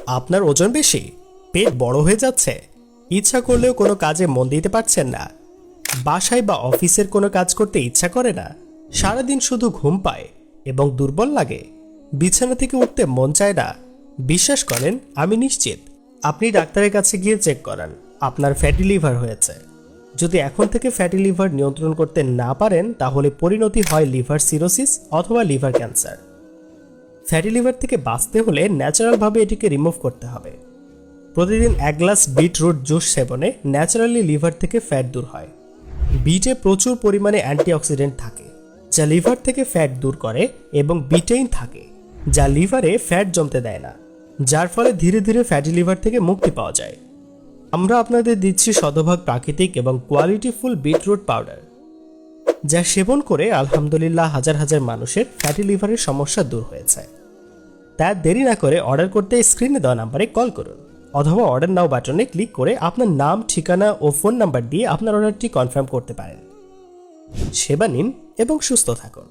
আপনার ওজন বেশি, পেট বড় হয়ে যাচ্ছে, ইচ্ছা করলেও কোনো কাজে মন দিতে পারছেন না, বাসায় বা অফিসের কোনো কাজ করতে ইচ্ছা করে না, সারাদিন শুধু ঘুম পায় এবং দুর্বল লাগে, বিছানা থেকে উঠতে মন চায় না। বিশ্বাস করেন, আমি নিশ্চিত আপনি ডাক্তারের কাছে গিয়ে চেক করান, আপনার ফ্যাটি লিভার হয়েছে। যদি এখন থেকে ফ্যাটি লিভার নিয়ন্ত্রণ করতে না পারেন তাহলে পরিণতি হয় লিভার সিরোসিস অথবা লিভার ক্যান্সার। ফ্যাটি লিভার থেকে বাঁচতে হলে ন্যাচারালভাবে এটিকে রিমুভ করতে হবে। প্রতিদিন 1 গ্লাস বিটরুট জুস সেবনে ন্যাচারালি লিভার থেকে ফ্যাট দূর হয়। বিটে প্রচুর পরিমাণে অ্যান্টিঅক্সিডেন্ট থাকে যা লিভার থেকে ফ্যাট দূর করে, এবং বিটেইন থাকে যা লিভারে ফ্যাট জমতে দেয় না, যার ফলে ধীরে ধীরে ফ্যাটি লিভার থেকে মুক্তি পাওয়া যায়। আমরা আপনাদের দিচ্ছি শতভাগ প্রাকৃতিক এবং কোয়ালিটিফুল বিটরুট পাউডার, যা সেবন করে আলহামদুলিল্লাহ হাজার হাজার মানুষের ফ্যাটি লিভারের সমস্যা দূর হয়েছে। তাই দেরি না করে অর্ডার করতে স্ক্রিনে দেওয়া নাম্বারে কল করুন অথবা অর্ডার নাও বাটনে ক্লিক করে আপনার নাম, ঠিকানা ও ফোন নাম্বার দিয়ে আপনার অর্ডারটি কনফার্ম করতে পারেন। সেবা নিন এবং সুস্থ থাকুন।